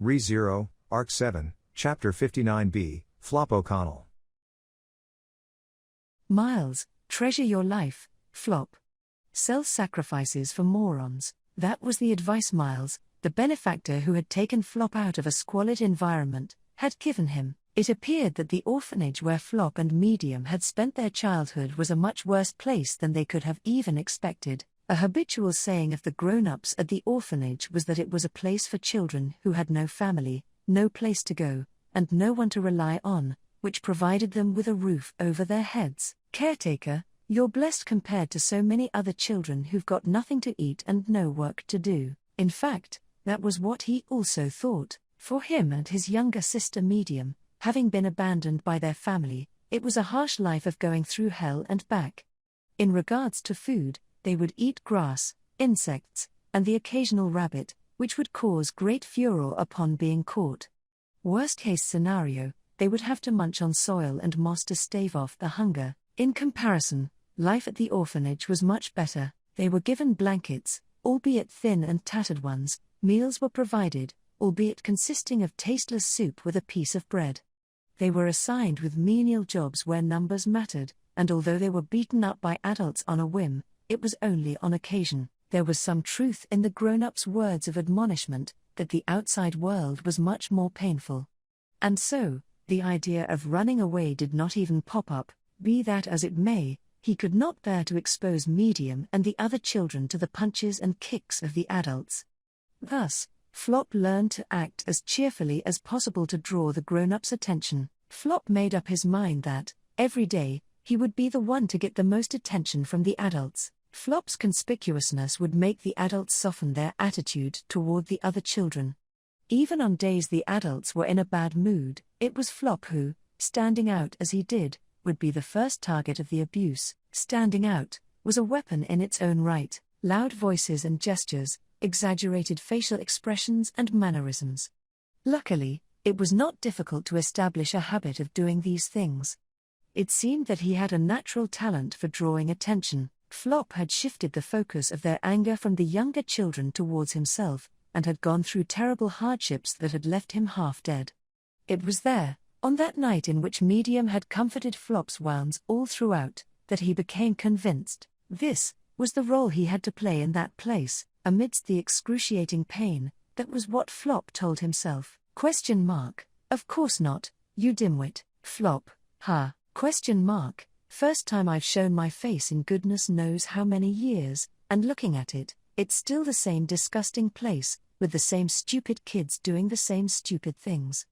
Re-Zero, Arc 7, Chapter 59b, Flop O'Connell. Miles, treasure your life, Flop. Self-sacrifices for morons. That was the advice Miles, the benefactor who had taken Flop out of a squalid environment, had given him. It appeared that the orphanage where Flop and Medium had spent their childhood was a much worse place than they could have even expected. A habitual saying of the grown-ups at the orphanage was that it was a place for children who had no family, no place to go, and no one to rely on, which provided them with a roof over their heads. Caretaker, you're blessed compared to so many other children who've got nothing to eat and no work to do. In fact, that was what he also thought. For him and his younger sister Medium, having been abandoned by their family, it was a harsh life of going through hell and back. In regards to food, they would eat grass, insects, and the occasional rabbit, which would cause great furor upon being caught. Worst-case scenario, they would have to munch on soil and moss to stave off the hunger. In comparison, life at the orphanage was much better. They were given blankets, albeit thin and tattered ones, meals were provided, albeit consisting of tasteless soup with a piece of bread. They were assigned with menial jobs where numbers mattered, and although they were beaten up by adults on a whim, it was only on occasion. There was some truth in the grown-ups' words of admonishment, that the outside world was much more painful. And so, the idea of running away did not even pop up. Be that as it may, he could not bear to expose Medium and the other children to the punches and kicks of the adults. Thus, Flop learned to act as cheerfully as possible to draw the grown-ups' attention. Flop made up his mind that, every day, he would be the one to get the most attention from the adults. Flop's conspicuousness would make the adults soften their attitude toward the other children. Even on days the adults were in a bad mood, it was Flop who, standing out as he did, would be the first target of the abuse. Standing out was a weapon in its own right. Loud voices and gestures, exaggerated facial expressions and mannerisms. Luckily, it was not difficult to establish a habit of doing these things. It seemed that he had a natural talent for drawing attention. Flop had shifted the focus of their anger from the younger children towards himself, and had gone through terrible hardships that had left him half dead. It was there, on that night in which Medium had comforted Flop's wounds all throughout, that he became convinced. This was the role he had to play in that place, amidst the excruciating pain. That was what Flop told himself. ? Of course not, you dimwit, Flop, ha, ? First time I've shown my face in goodness knows how many years, and looking at it, it's still the same disgusting place, with the same stupid kids doing the same stupid things.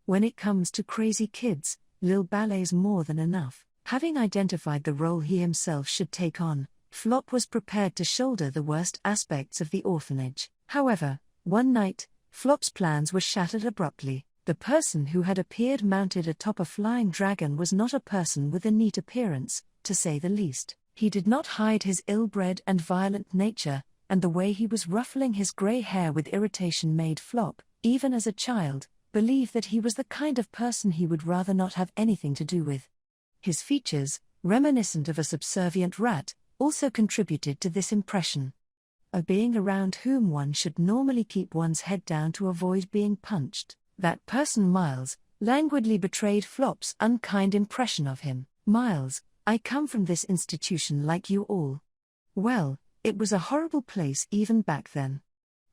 When it comes to crazy kids, Lil Ballet's more than enough. Having identified the role he himself should take on, Flop was prepared to shoulder the worst aspects of the orphanage. However, one night, Flop's plans were shattered abruptly. The person who had appeared mounted atop a flying dragon was not a person with a neat appearance, to say the least. He did not hide his ill-bred and violent nature, and the way he was ruffling his grey hair with irritation made Flop, even as a child, believe that he was the kind of person he would rather not have anything to do with. His features, reminiscent of a subservient rat, also contributed to this impression. A being around whom one should normally keep one's head down to avoid being punched. That person Miles, languidly betrayed Flop's unkind impression of him. Miles, I come from this institution like you all. Well, it was a horrible place even back then.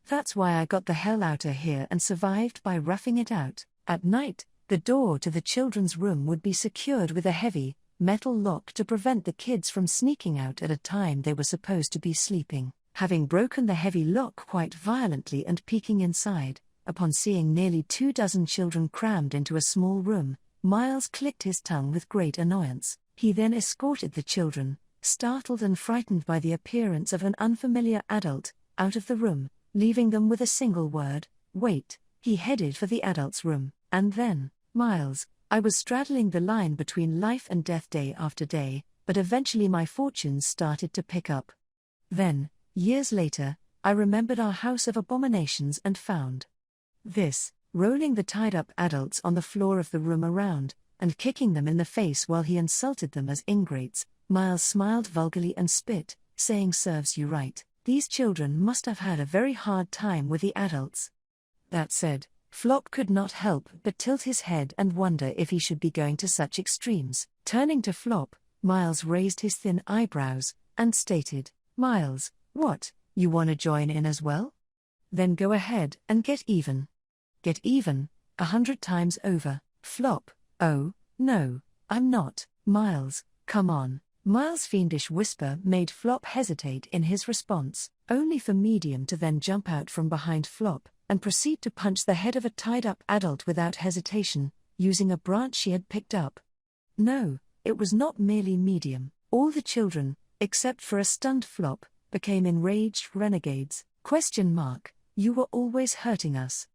That's why I got the hell outta here and survived by roughing it out. At night, the door to the children's room would be secured with a heavy, metal lock to prevent the kids from sneaking out at a time they were supposed to be sleeping. Having broken the heavy lock quite violently and peeking inside, upon seeing nearly 24 children crammed into a small room, Miles clicked his tongue with great annoyance. He then escorted the children, startled and frightened by the appearance of an unfamiliar adult, out of the room, leaving them with a single word, wait. He headed for the adults' room, and then, Miles, I was straddling the line between life and death day after day, but eventually my fortunes started to pick up. Then, years later, I remembered our house of abominations and found this, rolling the tied-up adults on the floor of the room around, and kicking them in the face while he insulted them as ingrates. Miles smiled vulgarly and spit, saying serves you right. These children must have had a very hard time with the adults. That said, Flop could not help but tilt his head and wonder if he should be going to such extremes. Turning to Flop, Miles raised his thin eyebrows and stated, "Miles, what, you wanna join in as well? Then go ahead and get even." Get even, 100 times over. Flop, "Oh, no, I'm not." "Miles, come on." Miles' fiendish whisper made Flop hesitate in his response, only for Medium to then jump out from behind Flop and proceed to punch the head of a tied-up adult without hesitation, using a branch she had picked up. No, it was not merely Medium. All the children, except for a stunned Flop, became enraged renegades. "You were always hurting us.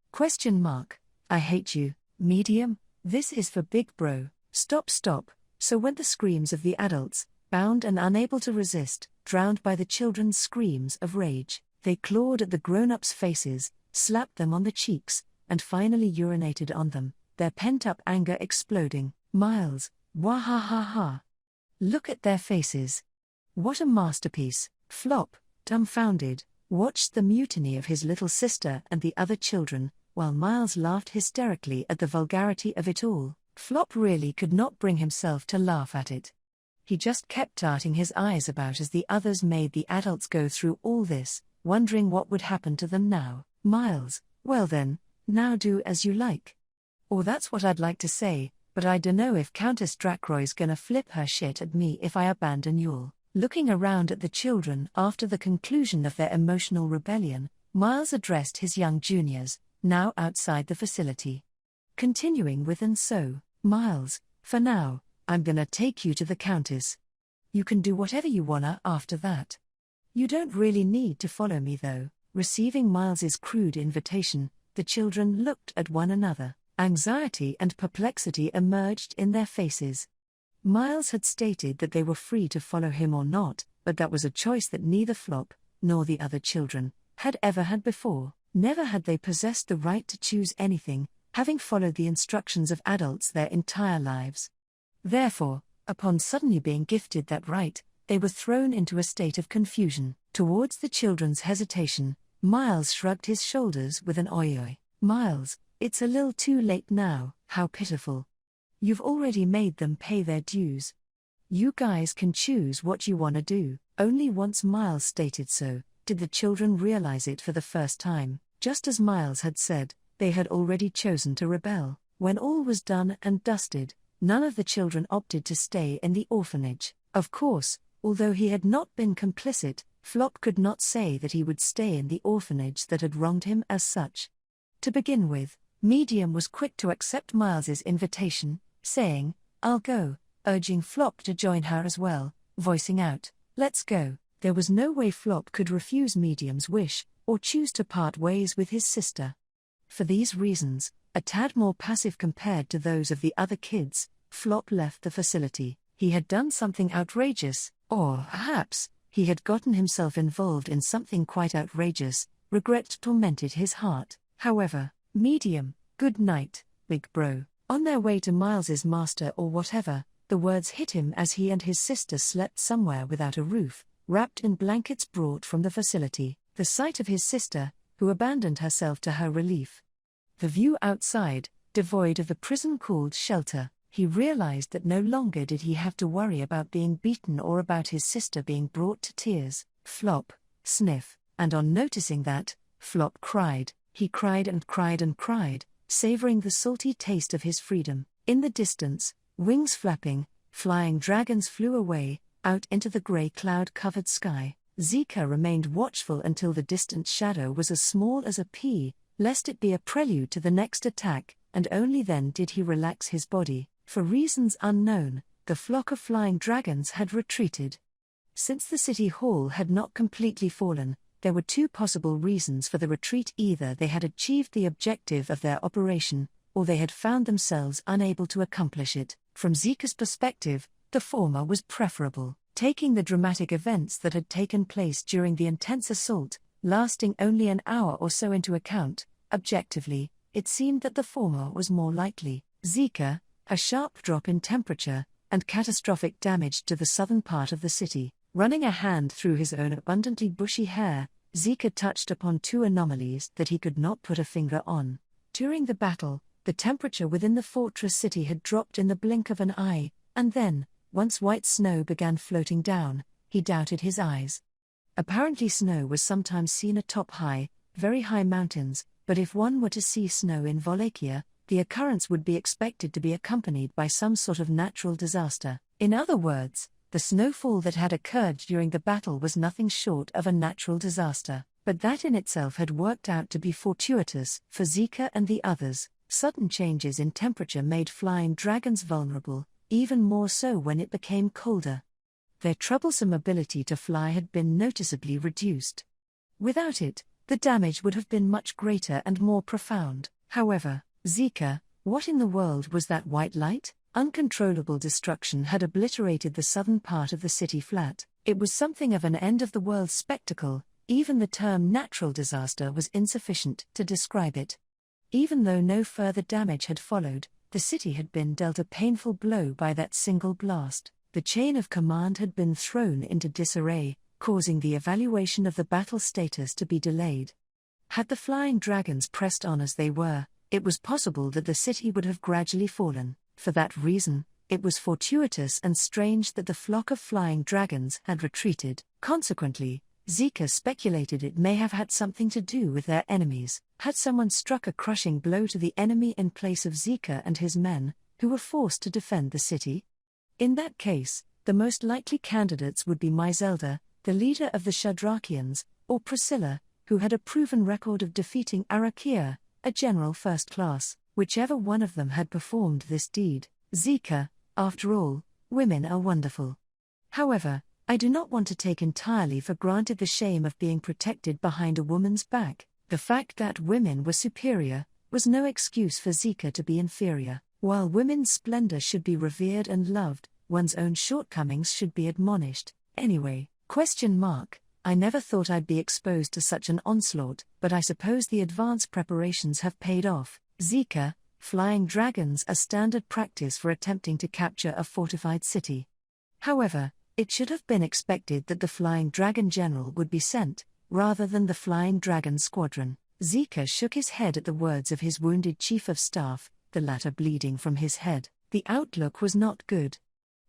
I hate you, Medium, this is for Big Bro." Stop. So went the screams of the adults, bound and unable to resist, drowned by the children's screams of rage. They clawed at the grown-ups' faces, slapped them on the cheeks, and finally urinated on them, their pent-up anger exploding. Miles, wahahaha. Look at their faces. What a masterpiece. Flop, dumbfounded, watched the mutiny of his little sister and the other children, while Miles laughed hysterically at the vulgarity of it all. Flop really could not bring himself to laugh at it. He just kept darting his eyes about as the others made the adults go through all this, wondering what would happen to them now. Miles, well then, now do as you like. Or that's what I'd like to say, but I dunno if Countess Drakroy's gonna flip her shit at me if I abandon y'all. Looking around at the children after the conclusion of their emotional rebellion, Miles addressed his young juniors, now outside the facility. Continuing with "And so, Miles, for now, I'm gonna take you to the Countess. You can do whatever you wanna after that. You don't really need to follow me though." Receiving Miles's crude invitation, the children looked at one another. Anxiety and perplexity emerged in their faces. Miles had stated that they were free to follow him or not, but that was a choice that neither Flop, nor the other children, had ever had before. Never had they possessed the right to choose anything, having followed the instructions of adults their entire lives. Therefore, upon suddenly being gifted that right, they were thrown into a state of confusion. Towards the children's hesitation, Miles shrugged his shoulders with an oi. "Miles, it's a little too late now, how pitiful. You've already made them pay their dues. You guys can choose what you want to do." Only once Miles stated so, did the children realize it for the first time. Just as Miles had said, they had already chosen to rebel. When all was done and dusted, none of the children opted to stay in the orphanage. Of course, although he had not been complicit, Flop could not say that he would stay in the orphanage that had wronged him as such. To begin with, Medium was quick to accept Miles's invitation, saying, "I'll go," urging Flop to join her as well, voicing out, "Let's go." There was no way Flop could refuse Medium's wish, or choose to part ways with his sister. For these reasons, a tad more passive compared to those of the other kids, Flop left the facility. He had done something outrageous, or perhaps, he had gotten himself involved in something quite outrageous. Regret tormented his heart. However, Medium, good night, Big Bro. On their way to Miles's master or whatever, the words hit him as he and his sister slept somewhere without a roof, wrapped in blankets brought from the facility. The sight of his sister, who abandoned herself to her relief. The view outside, devoid of the prison called shelter, he realized that no longer did he have to worry about being beaten or about his sister being brought to tears. Flop, sniff, and on noticing that, Flop cried. He cried and cried and cried, savoring the salty taste of his freedom. In the distance, wings flapping, flying dragons flew away, out into the grey cloud-covered sky. Zika remained watchful until the distant shadow was as small as a pea, lest it be a prelude to the next attack, and only then did he relax his body. For reasons unknown, the flock of flying dragons had retreated. Since the city hall had not completely fallen, there were two possible reasons for the retreat: either they had achieved the objective of their operation, or they had found themselves unable to accomplish it. From Zika's perspective, the former was preferable. Taking the dramatic events that had taken place during the intense assault, lasting only an hour or so into account, objectively, it seemed that the former was more likely. Zika, a sharp drop in temperature, and catastrophic damage to the southern part of the city. Running a hand through his own abundantly bushy hair, Zika touched upon two anomalies that he could not put a finger on. During the battle, the temperature within the fortress city had dropped in the blink of an eye, and then, once white snow began floating down, he doubted his eyes. Apparently snow was sometimes seen atop very high mountains, but if one were to see snow in Volakia, the occurrence would be expected to be accompanied by some sort of natural disaster. In other words, the snowfall that had occurred during the battle was nothing short of a natural disaster, but that in itself had worked out to be fortuitous for Zika and the others. Sudden changes in temperature made flying dragons vulnerable, even more so when it became colder. Their troublesome ability to fly had been noticeably reduced. Without it, the damage would have been much greater and more profound. However, Zika, what in the world was that white light? Uncontrollable destruction had obliterated the southern part of the city flat. It was something of an end-of-the-world spectacle. Even the term natural disaster was insufficient to describe it. Even though no further damage had followed, the city had been dealt a painful blow by that single blast. The chain of command had been thrown into disarray, causing the evaluation of the battle status to be delayed. Had the flying dragons pressed on as they were, it was possible that the city would have gradually fallen. For that reason, it was fortuitous and strange that the flock of flying dragons had retreated. Consequently, Zika speculated it may have had something to do with their enemies. Had someone struck a crushing blow to the enemy in place of Zika and his men, who were forced to defend the city? In that case, the most likely candidates would be Mizelda, the leader of the Shadrakians, or Priscilla, who had a proven record of defeating Arakia, a general first class. Whichever one of them had performed this deed. Zika, after all, women are wonderful. However, I do not want to take entirely for granted the shame of being protected behind a woman's back. The fact that women were superior was no excuse for Zika to be inferior. While women's splendor should be revered and loved, one's own shortcomings should be admonished. Anyway, ? I never thought I'd be exposed to such an onslaught, but I suppose the advanced preparations have paid off. Zika, flying dragons are standard practice for attempting to capture a fortified city. However, it should have been expected that the Flying Dragon General would be sent, rather than the Flying Dragon Squadron. Zika shook his head at the words of his wounded chief of staff, the latter bleeding from his head. The outlook was not good.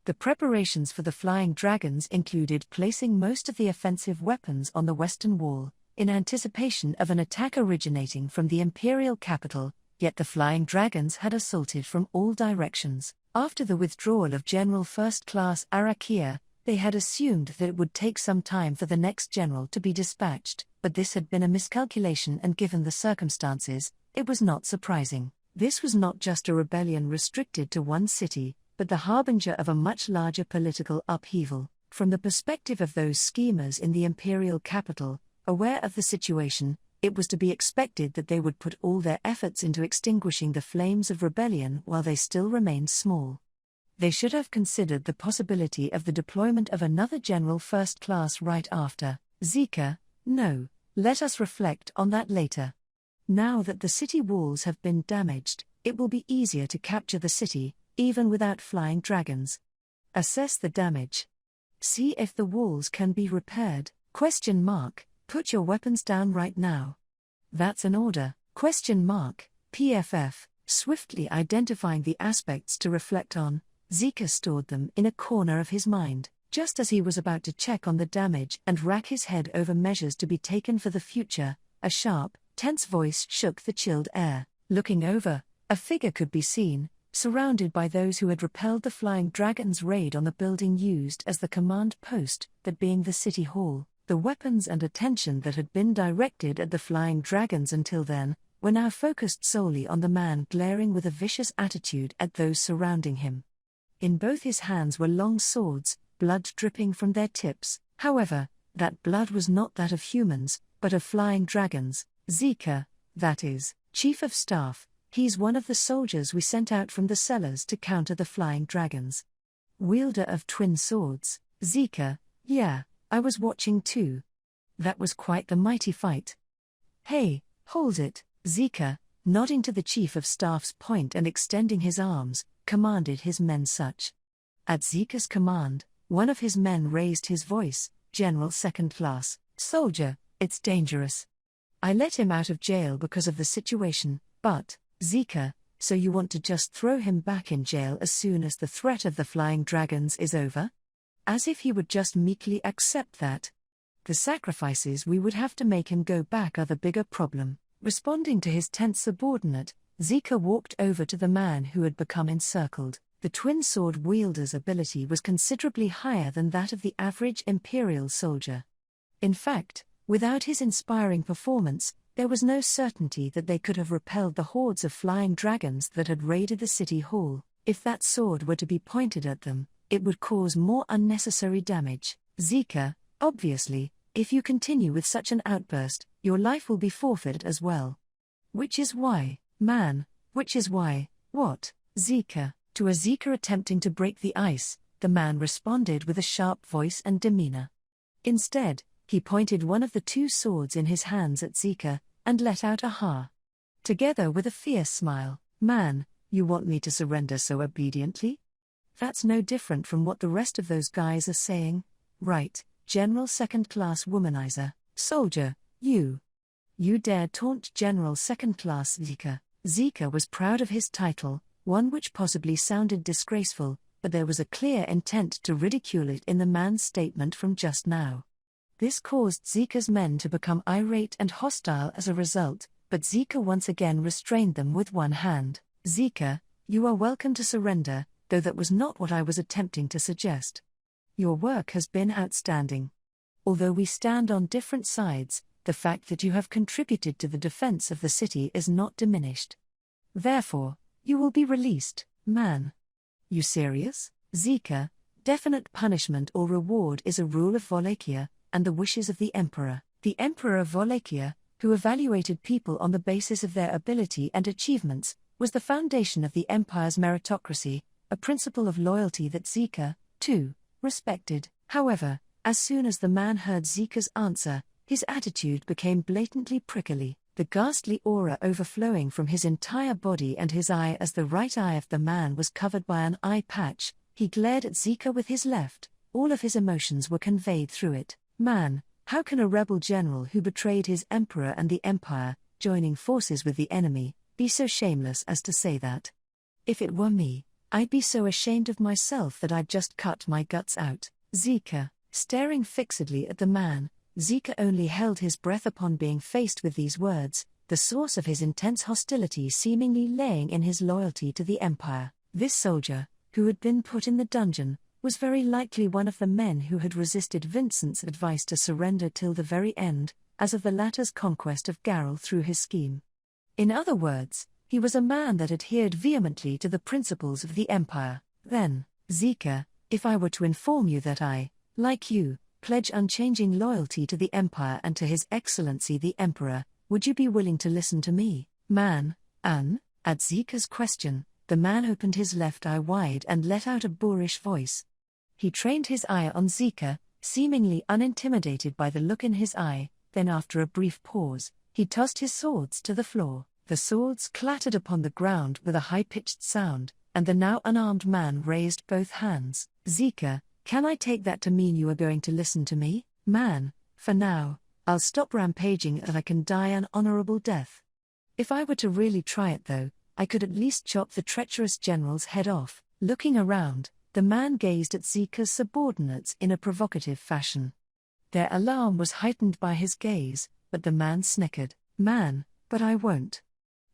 The preparations for the Flying Dragons included placing most of the offensive weapons on the western wall, in anticipation of an attack originating from the imperial capital, yet the Flying Dragons had assaulted from all directions. After the withdrawal of General First Class Arakia, they had assumed that it would take some time for the next general to be dispatched, but this had been a miscalculation, and given the circumstances, it was not surprising. This was not just a rebellion restricted to one city, but the harbinger of a much larger political upheaval. From the perspective of those schemers in the imperial capital, aware of the situation, it was to be expected that they would put all their efforts into extinguishing the flames of rebellion while they still remained small. They should have considered the possibility of the deployment of another general first class right after. Zika, no, let us reflect on that later. Now that the city walls have been damaged, it will be easier to capture the city, even without flying dragons. Assess the damage. See if the walls can be repaired. ? Put your weapons down right now. That's an order. ? PFF, swiftly identifying the aspects to reflect on, Zika stored them in a corner of his mind. Just as he was about to check on the damage and rack his head over measures to be taken for the future, a sharp, tense voice shook the chilled air. Looking over, a figure could be seen, surrounded by those who had repelled the Flying Dragon's raid on the building used as the command post, that being the city hall. The weapons and attention that had been directed at the Flying Dragons until then, were now focused solely on the man glaring with a vicious attitude at those surrounding him. In both his hands were long swords, blood dripping from their tips. However, that blood was not that of humans, but of flying dragons. Zika, that is, Chief of Staff, he's one of the soldiers we sent out from the cellars to counter the flying dragons. Wielder of twin swords, Zika, yeah, I was watching too. That was quite the mighty fight. Hey, hold it, Zika, nodding to the Chief of Staff's point and extending his arms, commanded his men such. At Zika's command, one of his men raised his voice, General Second Class, Soldier, it's dangerous. I let him out of jail because of the situation, But, Zika, so you want to just throw him back in jail as soon as the threat of the flying dragons is over? As if he would just meekly accept that. The sacrifices we would have to make him go back are the bigger problem. Responding to his tense subordinate, Zika walked over to the man who had become encircled. The twin sword wielder's ability was considerably higher than that of the average Imperial soldier. In fact, without his inspiring performance, there was no certainty that they could have repelled the hordes of flying dragons that had raided the city hall. If that sword were to be pointed at them, it would cause more unnecessary damage. Zika, obviously, if you continue with such an outburst, your life will be forfeited as well. Which is why, what? Zika. To a Zika attempting to break the ice, the man responded with a sharp voice and demeanor. Instead, he pointed one of the two swords in his hands at Zika, and let out a ha. Together with a fierce smile, "Man, you want me to surrender so obediently? That's no different from what the rest of those guys are saying, right, General Second-Class Womanizer, Soldier, you dare taunt General Second-Class Zika." Zika was proud of his title, one which possibly sounded disgraceful, but there was a clear intent to ridicule it in the man's statement from just now. This caused Zika's men to become irate and hostile as a result, but Zika once again restrained them with one hand. "Zika, you are welcome to surrender, though that was not what I was attempting to suggest. Your work has been outstanding. Although we stand on different sides, the fact that you have contributed to the defense of the city is not diminished. Therefore, you will be released, man." "You serious?" "Zika, definite punishment or reward is a rule of Volakia, and the wishes of the Emperor. The Emperor of Volakia, who evaluated people on the basis of their ability and achievements, was the foundation of the Empire's meritocracy, a principle of loyalty that Zika, too, respected." However, as soon as the man heard Zika's answer, his attitude became blatantly prickly, the ghastly aura overflowing from his entire body and his eye as the right eye of the man was covered by an eye patch. He glared at Zika with his left, all of his emotions were conveyed through it. "Man, how can a rebel general who betrayed his emperor and the empire, joining forces with the enemy, be so shameless as to say that? If it were me, I'd be so ashamed of myself that I'd just cut my guts out." Zika, staring fixedly at the man, Zika only held his breath upon being faced with these words, the source of his intense hostility seemingly laying in his loyalty to the empire. This soldier, who had been put in the dungeon, was very likely one of the men who had resisted Vincent's advice to surrender till the very end, as of the latter's conquest of Garrel through his scheme. In other words, he was a man that adhered vehemently to the principles of the empire. "Then, Zika, if I were to inform you that I, like you, pledge unchanging loyalty to the empire and to His Excellency the Emperor, would you be willing to listen to me, man?" At Zika's question, the man opened his left eye wide and let out a boorish voice. He trained his eye on Zika, seemingly unintimidated by the look in his eye, then after a brief pause, he tossed his swords to the floor. The swords clattered upon the ground with a high-pitched sound, and the now unarmed man raised both hands. "Zika, can I take that to mean you are going to listen to me, man? For now, I'll stop rampaging and I can die an honorable death. If I were to really try it though, I could at least chop the treacherous general's head off." Looking around, the man gazed at Zika's subordinates in a provocative fashion. Their alarm was heightened by his gaze, but the man snickered. "Man, but I won't.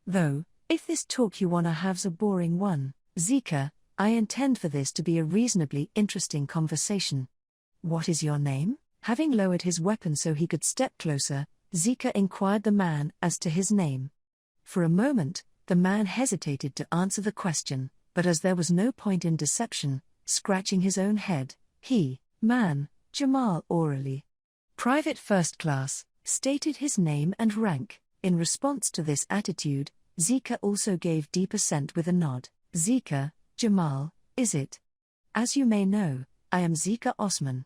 Though, if this talk you wanna have's a boring one, Zika, I intend for this to be a reasonably interesting conversation. What is your name?" Having lowered his weapon so he could step closer, Zika inquired the man as to his name. For a moment, the man hesitated to answer the question, but as there was no point in deception, scratching his own head, Jamal orally. Private First Class, stated his name and rank. In response to this attitude, Zika also gave deep assent with a nod. "Zika, Jamal, is it? As you may know, I am Zika Osman.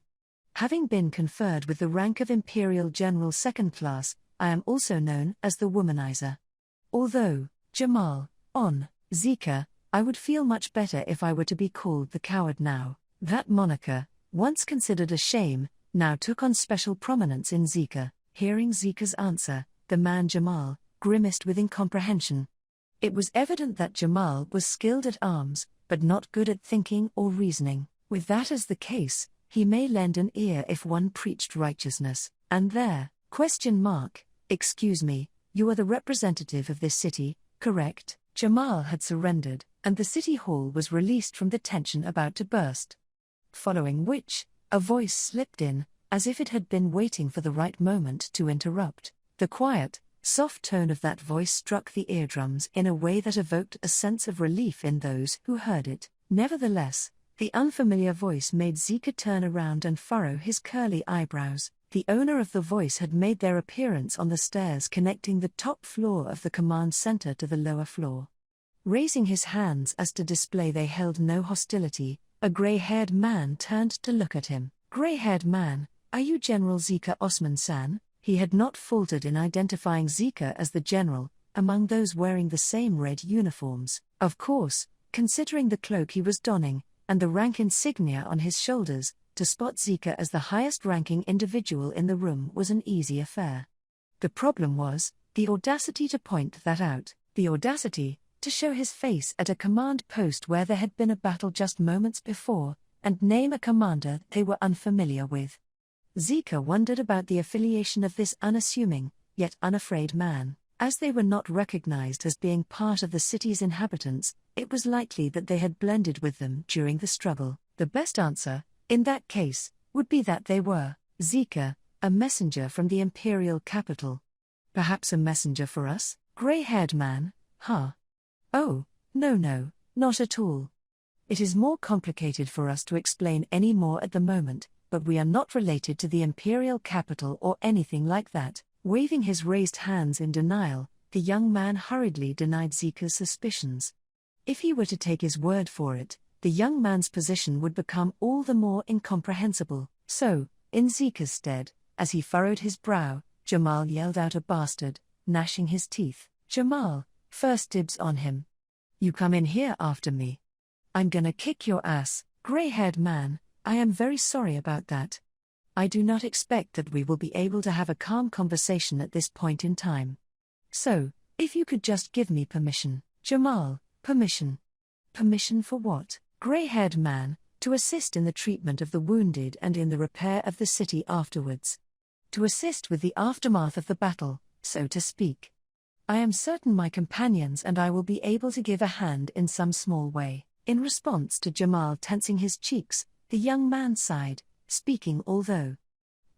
Having been conferred with the rank of Imperial General Second Class, I am also known as the Womanizer. Although, Jamal, Zika, I would feel much better if I were to be called the Coward now." That moniker, once considered a shame, now took on special prominence in Zika. Hearing Zika's answer, the man Jamal grimaced with incomprehension. It was evident that Jamal was skilled at arms, but not good at thinking or reasoning. With that as the case, he may lend an ear if one preached righteousness, and there, ? Excuse me, you are the representative of this city, correct? Jamal had surrendered, and the city hall was released from the tension about to burst. Following which, a voice slipped in, as if it had been waiting for the right moment to interrupt. The quiet, soft tone of that voice struck the eardrums in a way that evoked a sense of relief in those who heard it. Nevertheless, the unfamiliar voice made Zika turn around and furrow his curly eyebrows. The owner of the voice had made their appearance on the stairs connecting the top floor of the command center to the lower floor. Raising his hands as to display they held no hostility, a gray-haired man turned to look at him. Gray-haired man, are you General Zika Osman-san? He had not faltered in identifying Zika as the general, among those wearing the same red uniforms. Of course, considering the cloak he was donning, and the rank insignia on his shoulders, to spot Zika as the highest-ranking individual in the room was an easy affair. The problem was, the audacity to point that out, the audacity to show his face at a command post where there had been a battle just moments before, and name a commander they were unfamiliar with. Zika wondered about the affiliation of this unassuming, yet unafraid man. As they were not recognized as being part of the city's inhabitants, it was likely that they had blended with them during the struggle. The best answer, in that case, would be that they were, Zika, a messenger from the imperial capital. Perhaps a messenger for us? Gray-haired man, huh? Oh, no, not at all. It is more complicated for us to explain any more at the moment, but we are not related to the imperial capital or anything like that. Waving his raised hands in denial, the young man hurriedly denied Zika's suspicions. If he were to take his word for it, the young man's position would become all the more incomprehensible. So, in Zika's stead, as he furrowed his brow, Jamal yelled out a bastard, gnashing his teeth. Jamal, first dibs on him. You come in here after me. I'm gonna kick your ass. Gray-haired man, I am very sorry about that. I do not expect that we will be able to have a calm conversation at this point in time. So, if you could just give me permission. Jamal, permission. Permission for what? Gray-haired man, to assist in the treatment of the wounded and in the repair of the city afterwards. To assist with the aftermath of the battle, so to speak. I am certain my companions and I will be able to give a hand in some small way. In response to Jamal tensing his cheeks, the young man sighed, speaking although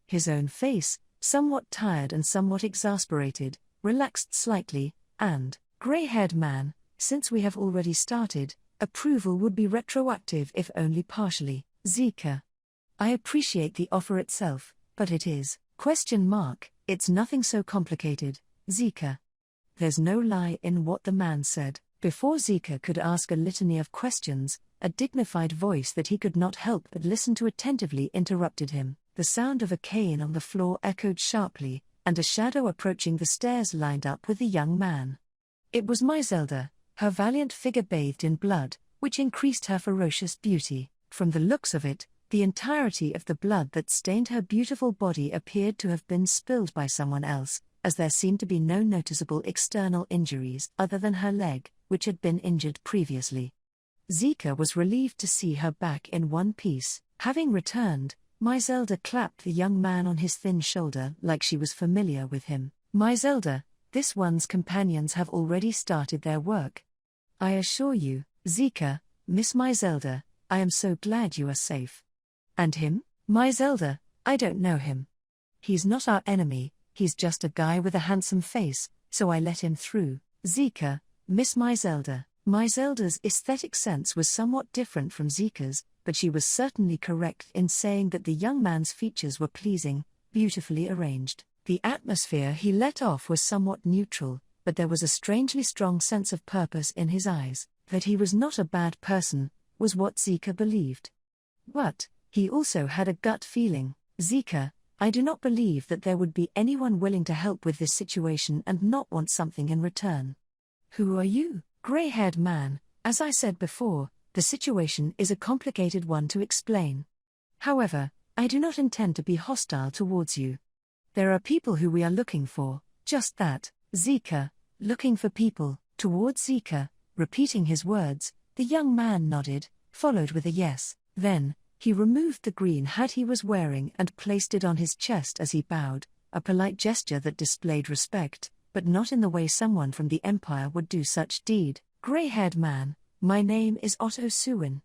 his own face, somewhat tired and somewhat exasperated, relaxed slightly, and, grey-haired man, since we have already started, approval would be retroactive if only partially. Zika. I appreciate the offer itself, but it is, ? It's nothing so complicated, Zika. There's no lie in what the man said. Before Zika could ask a litany of questions, a dignified voice that he could not help but listen to attentively interrupted him. The sound of a cane on the floor echoed sharply, and a shadow approaching the stairs lined up with the young man. It was Mizelda, her valiant figure bathed in blood, which increased her ferocious beauty. From the looks of it, the entirety of the blood that stained her beautiful body appeared to have been spilled by someone else, as there seemed to be no noticeable external injuries other than her leg, which had been injured previously. Zika was relieved to see her back in one piece. Having returned, Mizelda clapped the young man on his thin shoulder like she was familiar with him. Mizelda, this one's companions have already started their work. I assure you, Zika, Miss Mizelda, I am so glad you are safe. And him? Mizelda, I don't know him. He's not our enemy, he's just a guy with a handsome face, so I let him through. Zika, Miss Mizelda. Mizelda's aesthetic sense was somewhat different from Zika's, but she was certainly correct in saying that the young man's features were pleasing, beautifully arranged. The atmosphere he let off was somewhat neutral, but there was a strangely strong sense of purpose in his eyes. That he was not a bad person, was what Zika believed. But, he also had a gut feeling. Zika, I do not believe that there would be anyone willing to help with this situation and not want something in return. Who are you? Grey-haired man, as I said before, the situation is a complicated one to explain. However, I do not intend to be hostile towards you. There are people who we are looking for, just that. Zika, looking for people. Towards Zika, repeating his words, the young man nodded, followed with a yes. Then, he removed the green hat he was wearing and placed it on his chest as he bowed, a polite gesture that displayed respect, but not in the way someone from the Empire would do such deed. Grey-haired man, my name is Otto Suwin.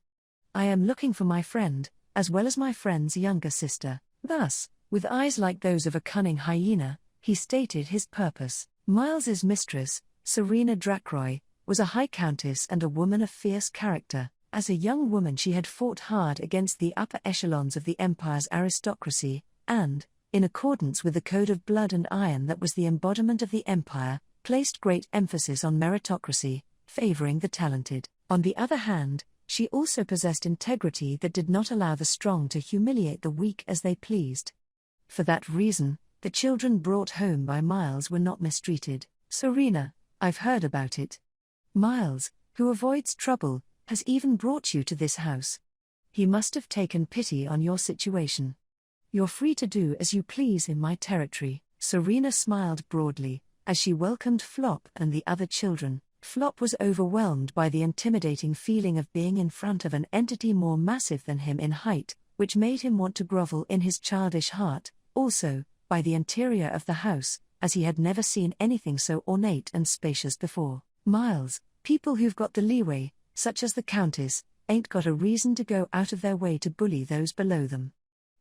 I am looking for my friend, as well as my friend's younger sister. Thus, with eyes like those of a cunning hyena, he stated his purpose. Miles's mistress, Serena Drakroy, was a high countess and a woman of fierce character. As a young woman she had fought hard against the upper echelons of the Empire's aristocracy, and, in accordance with the code of blood and iron that was the embodiment of the Empire, placed great emphasis on meritocracy, favoring the talented. On the other hand, she also possessed integrity that did not allow the strong to humiliate the weak as they pleased. For that reason, the children brought home by Miles were not mistreated. Serena, I've heard about it. Miles, who avoids trouble, has even brought you to this house. He must have taken pity on your situation. You're free to do as you please in my territory. Serena smiled broadly, as she welcomed Flop and the other children. Flop was overwhelmed by the intimidating feeling of being in front of an entity more massive than him in height, which made him want to grovel in his childish heart, also, by the interior of the house, as he had never seen anything so ornate and spacious before. Miles, people who've got the leeway, such as the Countess, ain't got a reason to go out of their way to bully those below them.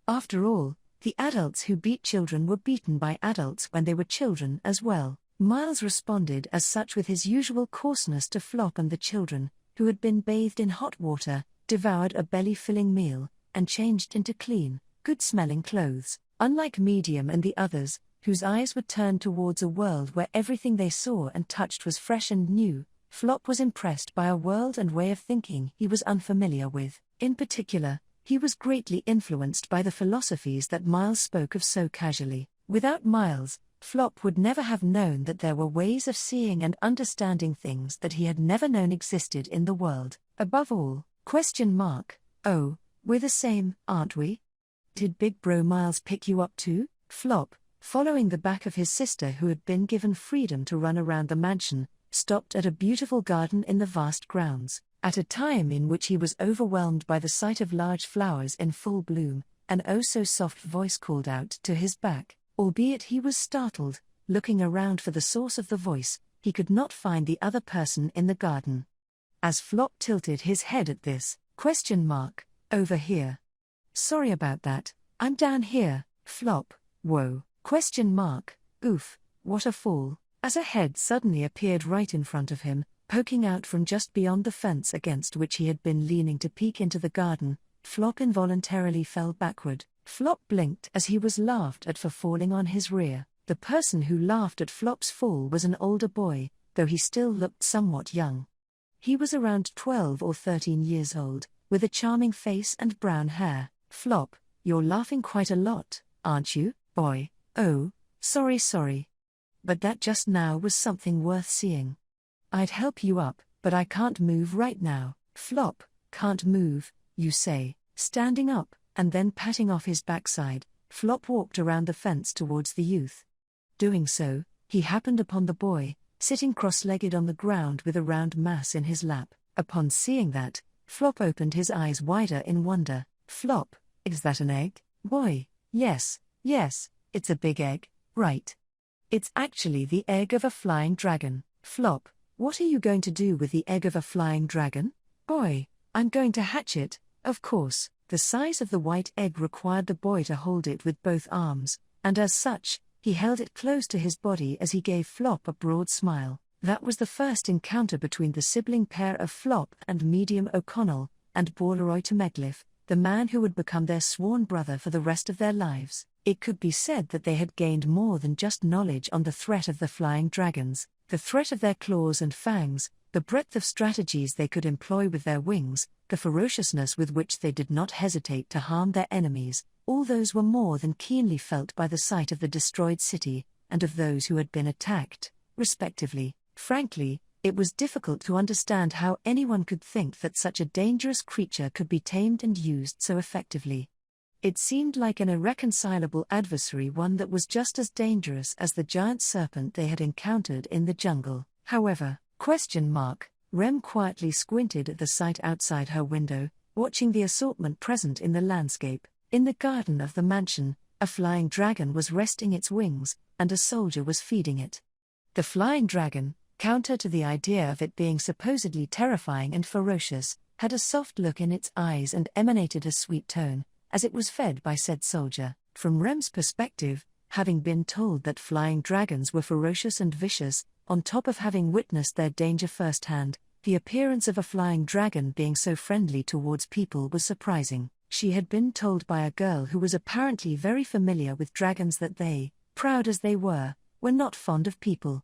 After all, the adults who beat children were beaten by adults when they were children as well. Miles responded as such with his usual coarseness to Flop and the children, who had been bathed in hot water, devoured a belly-filling meal, and changed into clean, good-smelling clothes. Unlike Medium and the others, whose eyes were turned towards a world where everything they saw and touched was fresh and new, Flop was impressed by a world and way of thinking he was unfamiliar with. In particular, he was greatly influenced by the philosophies that Miles spoke of so casually. Without Miles, Flop would never have known that there were ways of seeing and understanding things that he had never known existed in the world. Above all, oh, we're the same, aren't we? Did Big Bro Miles pick you up too? Flop, following the back of his sister who had been given freedom to run around the mansion, stopped at a beautiful garden in the vast grounds. At a time in which he was overwhelmed by the sight of large flowers in full bloom, an oh-so-soft voice called out to his back. Albeit he was startled, looking around for the source of the voice, he could not find the other person in the garden. As Flop tilted his head at this, over here. Sorry about that, I'm down here, Flop, whoa, oof, what a fool. As a head suddenly appeared right in front of him, poking out from just beyond the fence against which he had been leaning to peek into the garden, Flop involuntarily fell backward. Flop blinked as he was laughed at for falling on his rear. The person who laughed at Flop's fall was an older boy, though he still looked somewhat young. He was around 12 or 13 years old, with a charming face and brown hair. Flop, you're laughing quite a lot, aren't you, boy? Oh, sorry. But that just now was something worth seeing. I'd help you up, but I can't move right now. Flop, can't move, you say, standing up, and then patting off his backside, Flop walked around the fence towards the youth. Doing so, he happened upon the boy, sitting cross-legged on the ground with a round mass in his lap. Upon seeing that, Flop opened his eyes wider in wonder. Flop, is that an egg? Boy, yes, it's a big egg, right? It's actually the egg of a flying dragon. Flop, what are you going to do with the egg of a flying dragon? Boy, I'm going to hatch it, of course. The size of the white egg required the boy to hold it with both arms, and as such, he held it close to his body as he gave Flop a broad smile. That was the first encounter between the sibling pair of Flop and Medium O'Connell, and Balaroy Tameglif, the man who would become their sworn brother for the rest of their lives. It could be said that they had gained more than just knowledge on the threat of the flying dragons, the threat of their claws and fangs, the breadth of strategies they could employ with their wings, the ferociousness with which they did not hesitate to harm their enemies. All those were more than keenly felt by the sight of the destroyed city, and of those who had been attacked, respectively. Frankly, it was difficult to understand how anyone could think that such a dangerous creature could be tamed and used so effectively. It seemed like an irreconcilable adversary, one that was just as dangerous as the giant serpent they had encountered in the jungle. However, Rem quietly squinted at the sight outside her window, watching the assortment present in the landscape. In the garden of the mansion, a flying dragon was resting its wings, and a soldier was feeding it. The flying dragon, counter to the idea of it being supposedly terrifying and ferocious, had a soft look in its eyes and emanated a sweet tone, as it was fed by said soldier. From Rem's perspective, having been told that flying dragons were ferocious and vicious, on top of having witnessed their danger firsthand, the appearance of a flying dragon being so friendly towards people was surprising. She had been told by a girl who was apparently very familiar with dragons that they, proud as they were not fond of people.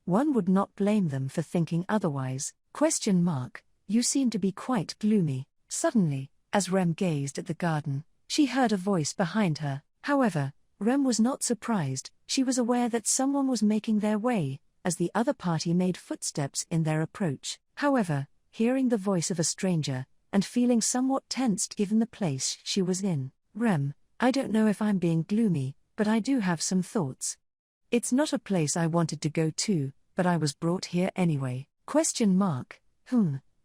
One would not blame them for thinking otherwise. You seem to be quite gloomy. Suddenly, as Rem gazed at the garden, she heard a voice behind her. However, Rem was not surprised. She was aware that someone was making their way, as the other party made footsteps in their approach. However, hearing the voice of a stranger, and feeling somewhat tensed given the place she was in, Rem, I don't know if I'm being gloomy, but I do have some thoughts. It's not a place I wanted to go to, but I was brought here anyway.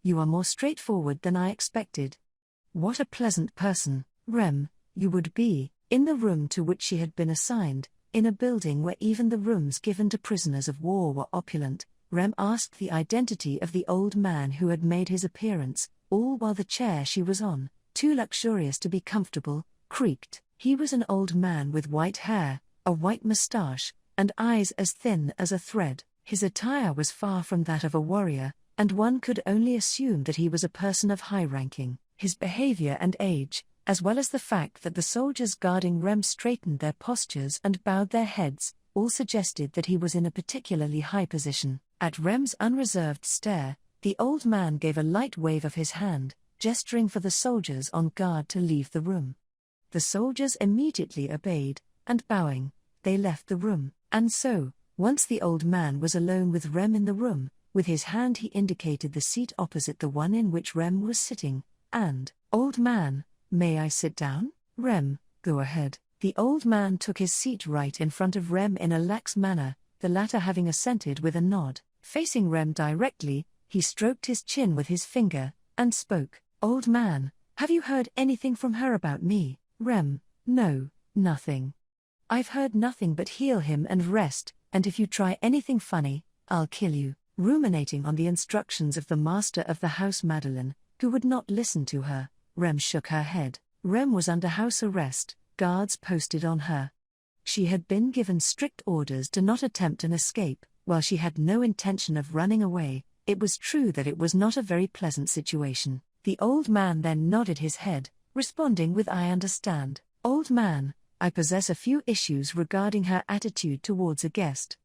You are more straightforward than I expected. What a pleasant person, Rem, you would be, in the room to which she had been assigned, in a building where even the rooms given to prisoners of war were opulent. Rem asked the identity of the old man who had made his appearance, all while the chair she was on, too luxurious to be comfortable, creaked. He was an old man with white hair, a white moustache, and eyes as thin as a thread. His attire was far from that of a warrior, and one could only assume that he was a person of high ranking. His behavior and age, as well as the fact that the soldiers guarding Rem straightened their postures and bowed their heads, all suggested that he was in a particularly high position. At Rem's unreserved stare, the old man gave a light wave of his hand, gesturing for the soldiers on guard to leave the room. The soldiers immediately obeyed, and bowing, they left the room. And so, once the old man was alone with Rem in the room, with his hand he indicated the seat opposite the one in which Rem was sitting, and, "Old man, may I sit down?" "Rem, go ahead." The old man took his seat right in front of Rem in a lax manner, the latter having assented with a nod. Facing Rem directly, he stroked his chin with his finger, and spoke. "Old man, have you heard anything from her about me?" "Rem, no, nothing. I've heard nothing but heal him and rest, and if you try anything funny, I'll kill you." Ruminating on the instructions of the master of the house Madeline, who would not listen to her, Rem shook her head. Rem was under house arrest, guards posted on her. She had been given strict orders to not attempt an escape. While she had no intention of running away, it was true that it was not a very pleasant situation. The old man then nodded his head, responding with "I understand." "Old man, I possess a few issues regarding her attitude towards a guest.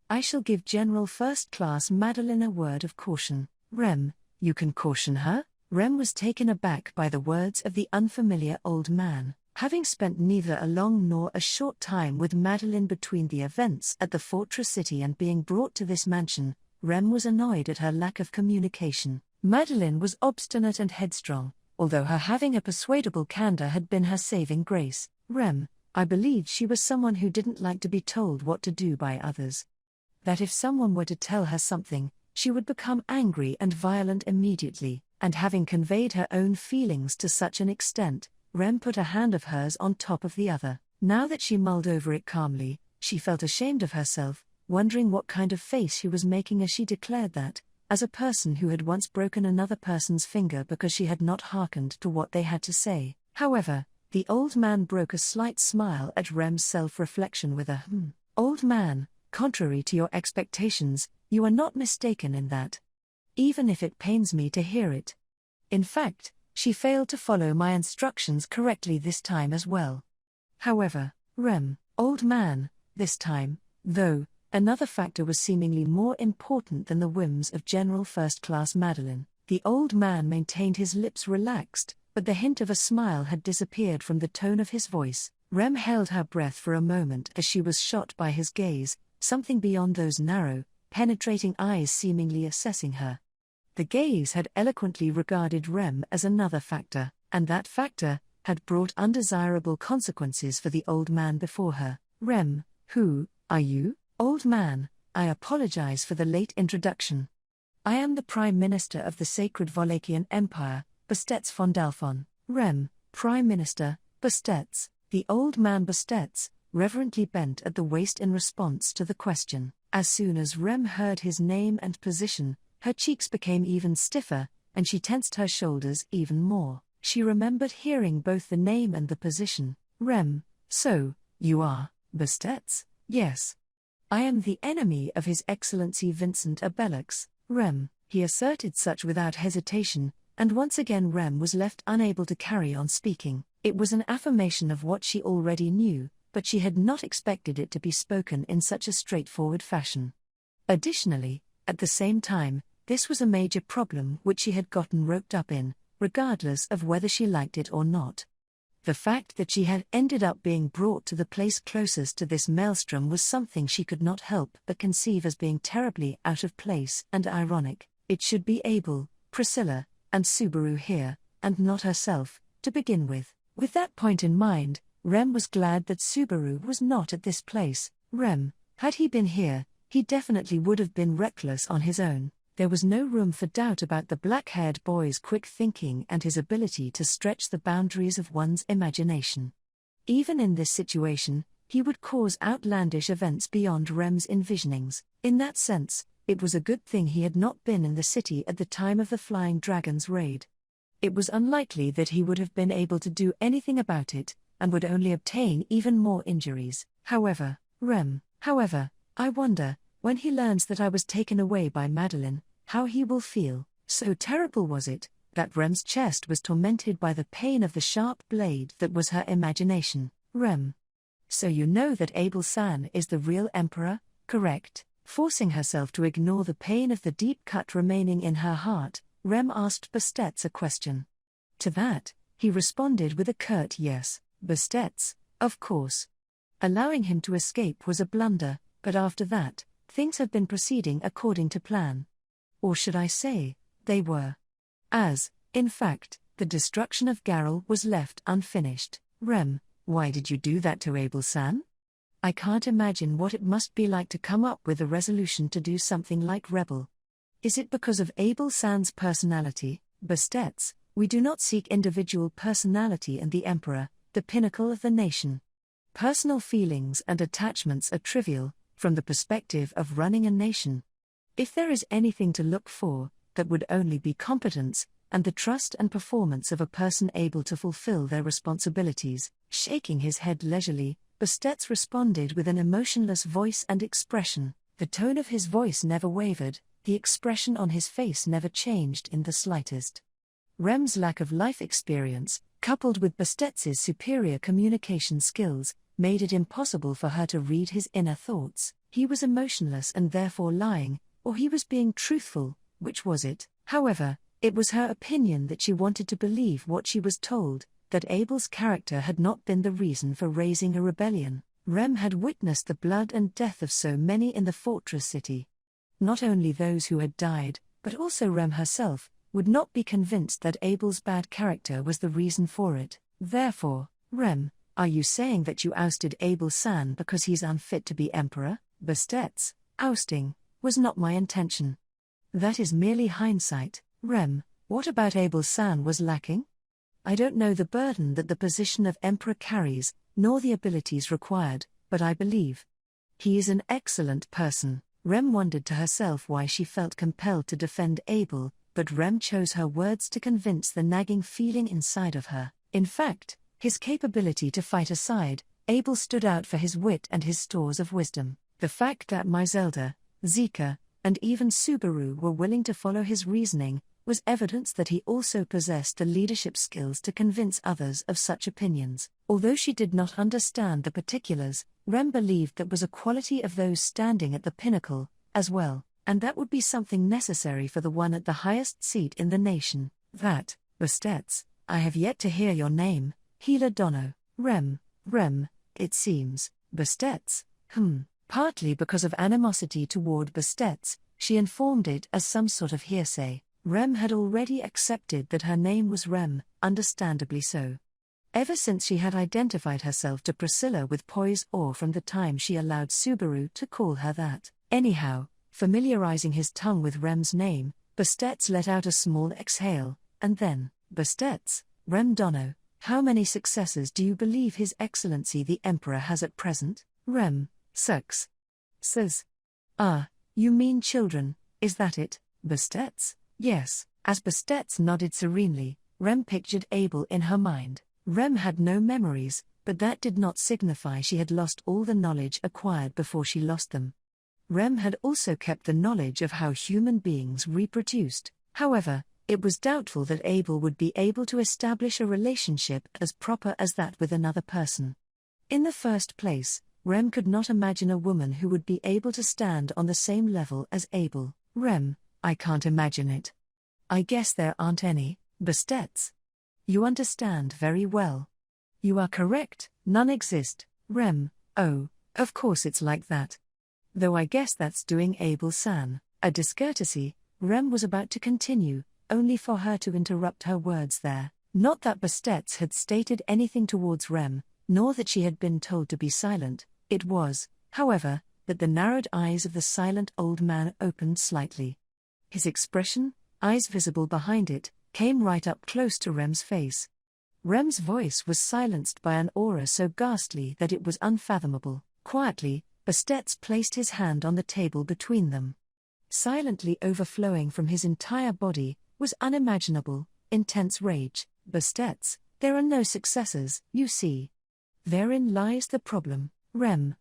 I shall give General First Class Madeline a word of caution." "Rem, you can caution her?" Rem was taken aback by the words of the unfamiliar old man. Having spent neither a long nor a short time with Madeline between the events at the fortress city and being brought to this mansion, Rem was annoyed at her lack of communication. Madeline was obstinate and headstrong, although her having a persuadable candor had been her saving grace. Rem, I believed she was someone who didn't like to be told what to do by others. That if someone were to tell her something, she would become angry and violent immediately, and having conveyed her own feelings to such an extent, Rem put a hand of hers on top of the other. Now that she mulled over it calmly, she felt ashamed of herself, wondering what kind of face she was making as she declared that, as a person who had once broken another person's finger because she had not hearkened to what they had to say. However, the old man broke a slight smile at Rem's self-reflection with a "Old man, contrary to your expectations, you are not mistaken in that. Even if it pains me to hear it. In fact, she failed to follow my instructions correctly this time as well. However, Rem, old man, this time, though, another factor was seemingly more important than the whims of General First Class Madeline." The old man maintained his lips relaxed, but the hint of a smile had disappeared from the tone of his voice. Rem held her breath for a moment as she was shot by his gaze, something beyond those narrow, penetrating eyes seemingly assessing her. The gaze had eloquently regarded Rem as another factor, and that factor had brought undesirable consequences for the old man before her. "Rem, who are you?" "Old man, I apologize for the late introduction. I am the Prime Minister of the Sacred Volakian Empire, Bastets von Dalphon. Rem, Prime Minister, Bastets. The old man Bastets reverently bent at the waist in response to the question. As soon as Rem heard his name and position, her cheeks became even stiffer, and she tensed her shoulders even more. She remembered hearing both the name and the position. Rem, so, you are, Bastets? Yes. I am the enemy of His Excellency Vincent Abelux. Rem, he asserted such without hesitation, and once again Rem was left unable to carry on speaking. It was an affirmation of what she already knew, but she had not expected it to be spoken in such a straightforward fashion. Additionally, at the same time, this was a major problem which she had gotten roped up in, regardless of whether she liked it or not. The fact that she had ended up being brought to the place closest to this maelstrom was something she could not help but conceive as being terribly out of place and ironic. It should be Abel, Priscilla, and Subaru here, and not herself, to begin with. With that point in mind, Rem was glad that Subaru was not at this place. Rem, had he been here, he definitely would have been reckless on his own. There was no room for doubt about the black-haired boy's quick thinking and his ability to stretch the boundaries of one's imagination. Even in this situation, he would cause outlandish events beyond Rem's envisionings. In that sense, it was a good thing he had not been in the city at the time of the Flying Dragon's raid. It was unlikely that he would have been able to do anything about it, and would only obtain even more injuries. However, I wonder, when he learns that I was taken away by Madeline, how he will feel. So terrible was it, that Rem's chest was tormented by the pain of the sharp blade that was her imagination. Rem. So you know that Abel-san is the real emperor, correct? Forcing herself to ignore the pain of the deep cut remaining in her heart, Rem asked Bastets a question. To that, he responded with a curt yes. Bastets, of course. Allowing him to escape was a blunder, but after that, things have been proceeding according to plan. Or should I say, they were. As, in fact, the destruction of Garrel was left unfinished. Rem, why did you do that to Abel-san? I can't imagine what it must be like to come up with a resolution to do something like rebel. Is it because of Abel-san's personality? Bastets, we do not seek individual personality in the Emperor, the pinnacle of the nation. Personal feelings and attachments are trivial, from the perspective of running a nation. If there is anything to look for, that would only be competence, and the trust and performance of a person able to fulfill their responsibilities. Shaking his head leisurely, Bastets responded with an emotionless voice and expression. The tone of his voice never wavered, the expression on his face never changed in the slightest. Rem's lack of life experience, coupled with Bastets's superior communication skills, made it impossible for her to read his inner thoughts. He was emotionless and therefore lying, or he was being truthful, which was it? However, it was her opinion that she wanted to believe what she was told, that Abel's character had not been the reason for raising a rebellion. Rem had witnessed the blood and death of so many in the fortress city. Not only those who had died, but also Rem herself, would not be convinced that Abel's bad character was the reason for it. Therefore, Rem, are you saying that you ousted Abel-san because he's unfit to be emperor? Bastets, ousting was not my intention. That is merely hindsight. Rem, what about Abel-san was lacking? I don't know the burden that the position of emperor carries, nor the abilities required, but I believe he is an excellent person. Rem wondered to herself why she felt compelled to defend Abel, but Rem chose her words to convince the nagging feeling inside of her. In fact, his capability to fight aside, Abel stood out for his wit and his stores of wisdom. The fact that Mizelda, Zika, and even Subaru were willing to follow his reasoning, was evidence that he also possessed the leadership skills to convince others of such opinions. Although she did not understand the particulars, Rem believed that was a quality of those standing at the pinnacle, as well, and that would be something necessary for the one at the highest seat in the nation. That, Bastets, I have yet to hear your name, Healer Dono. Rem, it seems, Bastets, Partly because of animosity toward Bastets, she informed it as some sort of hearsay. Rem had already accepted that her name was Rem, understandably so. Ever since she had identified herself to Priscilla with poise or from the time she allowed Subaru to call her that. Anyhow, Familiarizing his tongue with Rem's name, Bastets let out a small exhale, and then, Bastets, Rem Dono, how many successors do you believe His Excellency the Emperor has at present? Rem, Six. Says. Ah, you mean children, is that it, Bastets? Yes. As Bastets nodded serenely, Rem pictured Abel in her mind. Rem had no memories, but that did not signify she had lost all the knowledge acquired before she lost them. Rem had also kept the knowledge of how human beings reproduced. However, it was doubtful that Abel would be able to establish a relationship as proper as that with another person. In the first place, Rem could not imagine a woman who would be able to stand on the same level as Abel. Rem, I can't imagine it. I guess there aren't any, Bastets. You understand very well. You are correct, none exist, Rem. Oh, of course it's like that. Though I guess that's doing Abel-san a discourtesy. Rem was about to continue, only for her to interrupt her words there. Not that Bastets had stated anything towards Rem, nor that she had been told to be silent. It was, however, that the narrowed eyes of the silent old man opened slightly. His expression, eyes visible behind it, came right up close to Rem's face. Rem's voice was silenced by an aura so ghastly that it was unfathomable. Quietly, Bastets placed his hand on the table between them. Silently overflowing from his entire body was unimaginable, intense rage. Bastets, there are no successors, you see. Therein lies the problem, Rem.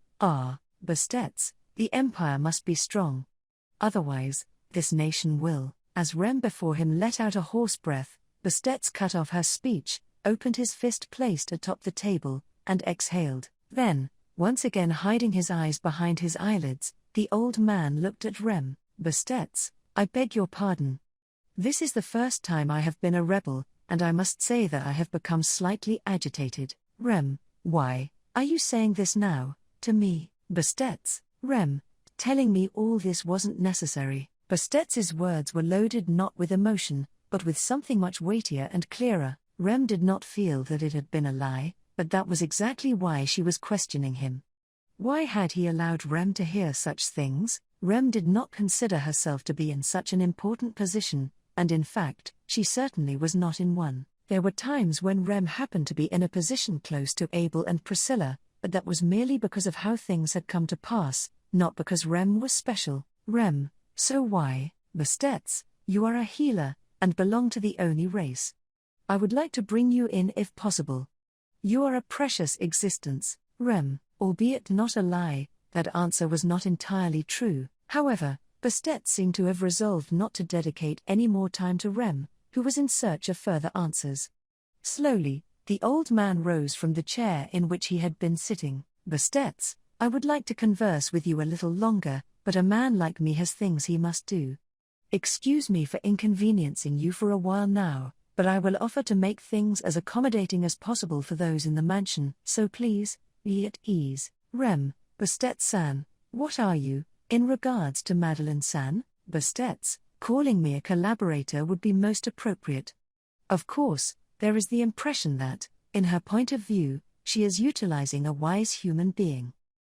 Bastets, the empire must be strong. Otherwise, this nation will. As Rem before him let out a hoarse breath, Bastets cut off her speech, opened his fist placed atop the table, and exhaled. Then, once again hiding his eyes behind his eyelids, the old man looked at Rem. Bastets, I beg your pardon. This is the first time I have been a rebel, and I must say that I have become slightly agitated. Rem, why are you saying this now, to me? Bastets, Rem, telling me all this wasn't necessary. Bastets's words were loaded not with emotion, but with something much weightier and clearer. Rem did not feel that it had been a lie, but that was exactly why she was questioning him. Why had he allowed Rem to hear such things? Rem did not consider herself to be in such an important position, and in fact, she certainly was not in one. There were times when Rem happened to be in a position close to Abel and Priscilla, but that was merely because of how things had come to pass, not because Rem was special. Rem, so why? Bastets, you are a healer, and belong to the Oni race. I would like to bring you in if possible. You are a precious existence, Rem, albeit not a lie. That answer was not entirely true. However, Bastets seemed to have resolved not to dedicate any more time to Rem, who was in search of further answers. Slowly, the old man rose from the chair in which he had been sitting. Bastets, I would like to converse with you a little longer, but a man like me has things he must do. Excuse me for inconveniencing you for a while now, but I will offer to make things as accommodating as possible for those in the mansion, so please, be at ease. Rem, Bastets-san, what are you, in regards to Madeline-san? Bastets, calling me a collaborator would be most appropriate. Of course, there is the impression that, in her point of view, she is utilizing a wise human being.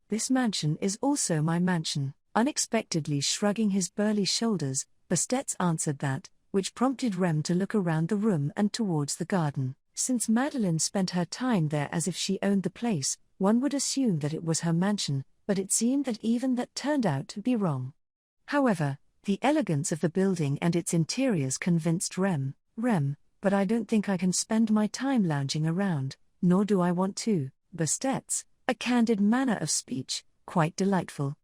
This mansion is also my mansion. Unexpectedly shrugging his burly shoulders, Bastets answered that, which prompted Rem to look around the room and towards the garden. Since Madeline spent her time there as if she owned the place, one would assume that it was her mansion, but it seemed that even that turned out to be wrong. However, the elegance of the building and its interiors convinced Rem, but I don't think I can spend my time lounging around, nor do I want to. Bastets, a candid manner of speech, quite delightful.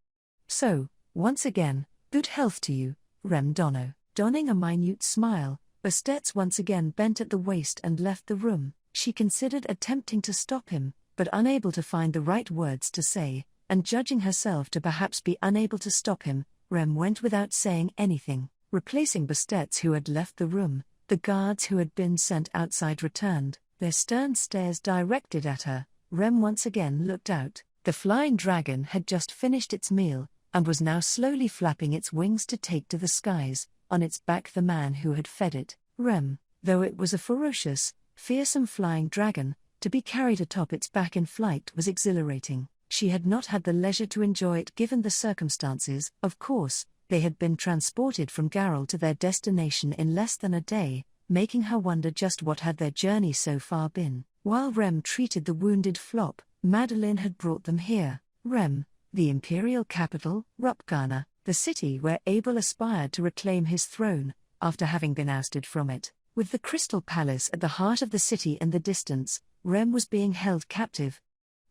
So, once again, good health to you, Rem Dono. Donning a minute smile, Bastets once again bent at the waist and left the room. She considered attempting to stop him, but unable to find the right words to say, and judging herself to perhaps be unable to stop him, Rem went without saying anything. Replacing Bastets, who had left the room, the guards who had been sent outside returned, their stern stares directed at her. Rem once again looked out. The flying dragon had just finished its meal, and was now slowly flapping its wings to take to the skies, on its back the man who had fed it. Rem, though it was a ferocious, fearsome flying dragon, to be carried atop its back in flight was exhilarating. She had not had the leisure to enjoy it given the circumstances, of course, They had been transported from Garrel to their destination in less than a day, making her wonder just what had their journey so far been. While Rem treated the wounded Flop, Madeline had brought them here. Rem, the imperial capital, Rupgana, the city where Abel aspired to reclaim his throne, after having been ousted from it. With the Crystal Palace at the heart of the city in the distance, Rem was being held captive.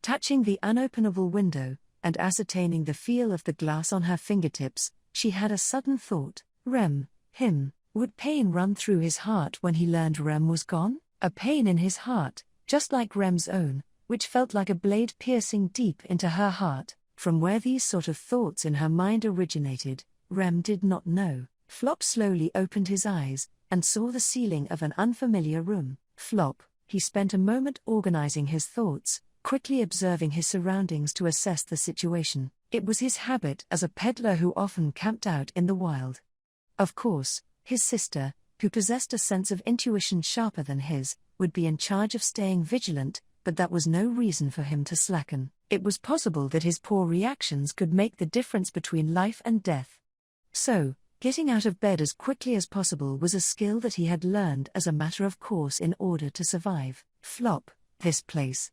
Touching the unopenable window, and ascertaining the feel of the glass on her fingertips, she had a sudden thought. Rem, him, would pain run through his heart when he learned Rem was gone? A pain in his heart, just like Rem's own, which felt like a blade piercing deep into her heart. From where these sort of thoughts in her mind originated, Rem did not know. Flop slowly opened his eyes, and saw the ceiling of an unfamiliar room. Flop, he spent a moment organizing his thoughts, quickly observing his surroundings to assess the situation. It was his habit as a peddler who often camped out in the wild. Of course, his sister, who possessed a sense of intuition sharper than his, would be in charge of staying vigilant, but that was no reason for him to slacken. It was possible that his poor reactions could make the difference between life and death. So, getting out of bed as quickly as possible was a skill that he had learned as a matter of course in order to survive. Flop, this place.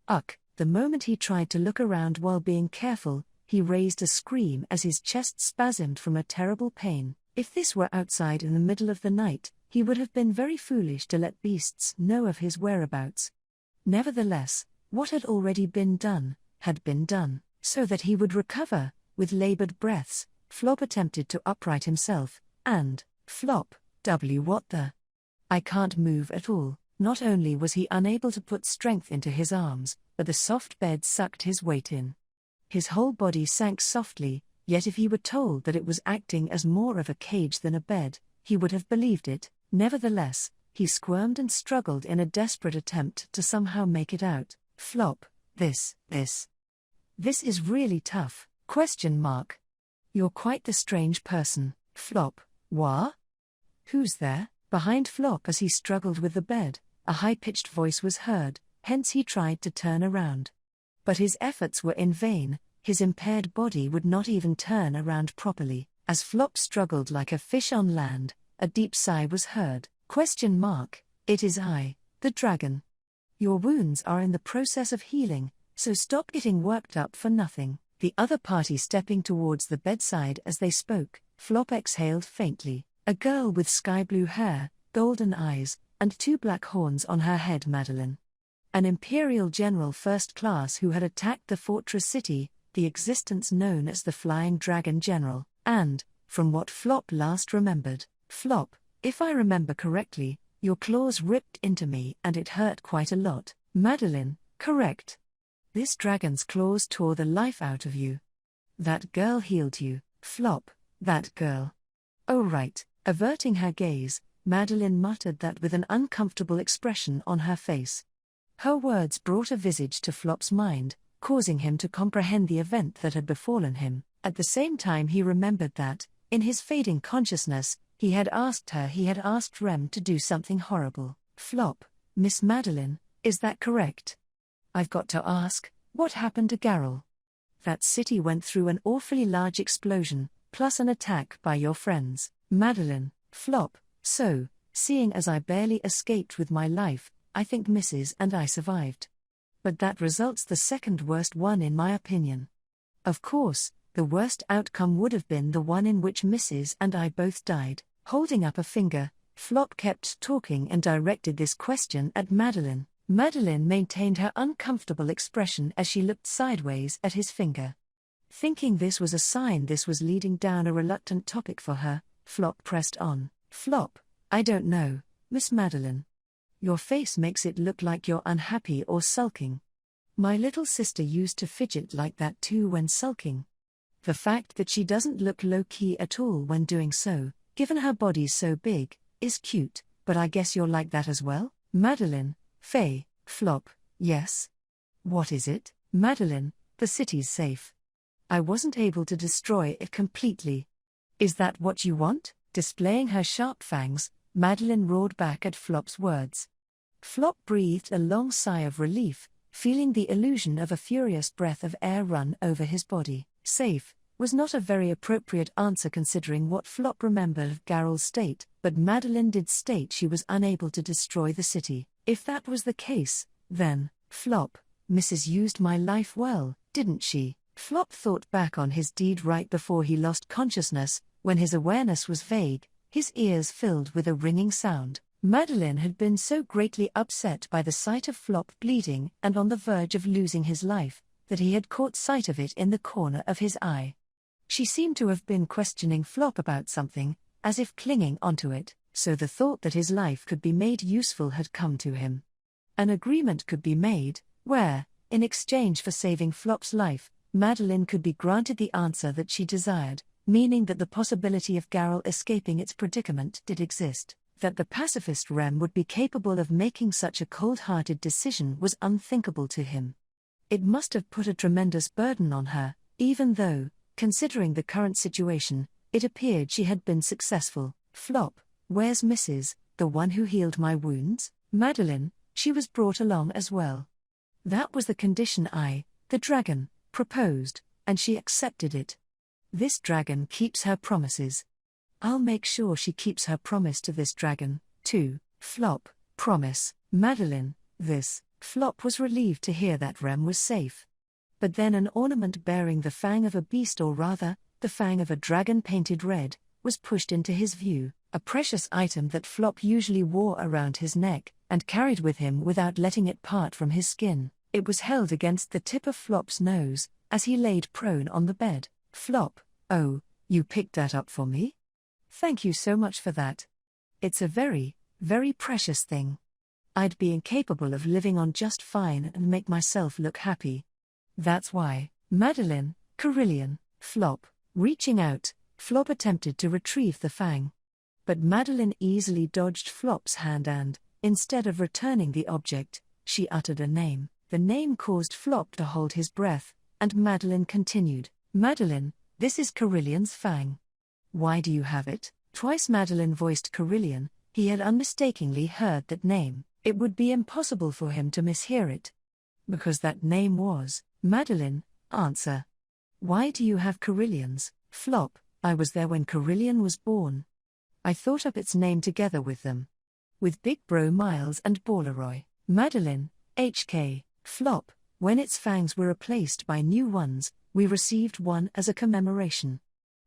Ugh! The moment he tried to look around while being careful, he raised a scream as his chest spasmed from a terrible pain. If this were outside in the middle of the night, he would have been very foolish to let beasts know of his whereabouts. Nevertheless, what had already been done, had been done. So that he would recover, with labored breaths, Flop attempted to upright himself, and, Flop, what the? I can't move at all. Not only was he unable to put strength into his arms, but the soft bed sucked his weight in. His whole body sank softly, yet if he were told that it was acting as more of a cage than a bed, he would have believed it. Nevertheless, he squirmed and struggled in a desperate attempt to somehow make it out. Flop, this is really tough, ? You're quite the strange person, Flop. What? Who's there? Behind Flop as he struggled with the bed, a high-pitched voice was heard, hence he tried to turn around. But his efforts were in vain, his impaired body would not even turn around properly. As Flop struggled like a fish on land, a deep sigh was heard. ? It is I, the dragon. Your wounds are in the process of healing, so stop getting worked up for nothing. The other party stepping towards the bedside as they spoke, Flop exhaled faintly. A girl with sky-blue hair, golden eyes, and 2 black horns on her head. Madeline. An imperial general first class who had attacked the fortress city, the existence known as the Flying Dragon General, and, from what Flop last remembered, Flop, if I remember correctly, your claws ripped into me and it hurt quite a lot. Madeline, correct. This dragon's claws tore the life out of you. That girl healed you, Flop, that girl. Oh right. Averting her gaze, Madeline muttered that with an uncomfortable expression on her face. Her words brought a visage to Flop's mind, causing him to comprehend the event that had befallen him. At the same time he remembered that, in his fading consciousness, he had asked Rem to do something horrible. Flop, Miss Madeline, is that correct? I've got to ask, what happened to Garrel? That city went through an awfully large explosion, plus an attack by your friends. Madeline, Flop, so, seeing as I barely escaped with my life, I think Mrs. and I survived. But that result's the second worst one in my opinion. Of course, the worst outcome would have been the one in which Mrs. and I both died. Holding up a finger, Flop kept talking and directed this question at Madeline. Madeline maintained her uncomfortable expression as she looked sideways at his finger. Thinking this was a sign this was leading down a reluctant topic for her, Flop pressed on. Flop, I don't know, Miss Madeline. Your face makes it look like you're unhappy or sulking. My little sister used to fidget like that too when sulking. The fact that she doesn't look low-key at all when doing so, given her body's so big, is cute, but I guess you're like that as well? Madeline, Faye, Flop, yes. What is it? Madeline, the city's safe. I wasn't able to destroy it completely. Is that what you want? Displaying her sharp fangs, Madeline roared back at Flop's words. Flop breathed a long sigh of relief, feeling the illusion of a furious breath of air run over his body. Safe, was not a very appropriate answer considering what Flop remembered of Garrel's state, but Madeline did state she was unable to destroy the city. If that was the case, then, Flop, Mrs. used my life well, didn't she? Flop thought back on his deed right before he lost consciousness, when his awareness was vague, his ears filled with a ringing sound. Madeline had been so greatly upset by the sight of Flop bleeding and on the verge of losing his life, that he had caught sight of it in the corner of his eye. She seemed to have been questioning Flop about something, as if clinging onto it, so the thought that his life could be made useful had come to him. An agreement could be made, where, in exchange for saving Flop's life, Madeline could be granted the answer that she desired, meaning that the possibility of Garrel escaping its predicament did exist. That the pacifist Rem would be capable of making such a cold-hearted decision was unthinkable to him. It must have put a tremendous burden on her, even though, considering the current situation, it appeared she had been successful. Flop, where's Mrs., the one who healed my wounds? Madeline, she was brought along as well. That was the condition I, the dragon, proposed, and she accepted it. This dragon keeps her promises. I'll make sure she keeps her promise to this dragon, too. Flop, promise, Madeline, this. Flop was relieved to hear that Rem was safe. But then an ornament bearing the fang of a beast, or rather, the fang of a dragon painted red, was pushed into his view, a precious item that Flop usually wore around his neck, and carried with him without letting it part from his skin. It was held against the tip of Flop's nose, as he laid prone on the bed. Flop, oh, you picked that up for me? Thank you so much for that. It's a very, very precious thing. I'd be incapable of living on just fine and make myself look happy. That's why, Madeline, Carillion, Flop, reaching out, Flop attempted to retrieve the fang. But Madeline easily dodged Flop's hand and, instead of returning the object, she uttered a name. The name caused Flop to hold his breath, and Madeline continued, Madeline, this is Carillion's fang. Why do you have it? Twice Madeline voiced Carillion. He had unmistakably heard that name. It would be impossible for him to mishear it. Because that name was, Madeline, answer. Why do you have Carillion's? Flop, I was there when Carillion was born. I thought up its name together with them. With Big Bro Miles and Balaroy. Madeline, HK, Flop, when its fangs were replaced by new ones, we received one as a commemoration.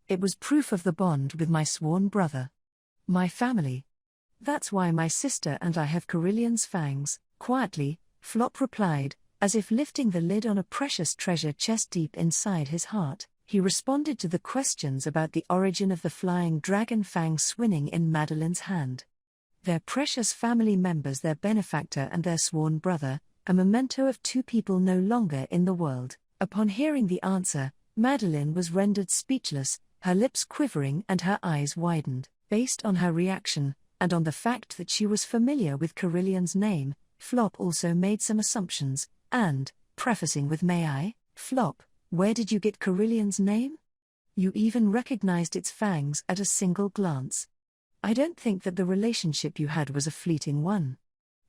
It was proof of the bond with my sworn brother. My family. That's why my sister and I have Carillion's fangs. Quietly, Flop replied, as if lifting the lid on a precious treasure chest deep inside his heart. He responded to the questions about the origin of the flying dragon fang swinging in Madeline's hand. Their precious family members, their benefactor and their sworn brother, a memento of two people no longer in the world. Upon hearing the answer, Madeline was rendered speechless, her lips quivering and her eyes widened. Based on her reaction, and on the fact that she was familiar with Carillion's name, Flop also made some assumptions, and, prefacing with May I, Flop, where did you get Carillion's name? You even recognized its fangs at a single glance. I don't think that the relationship you had was a fleeting one.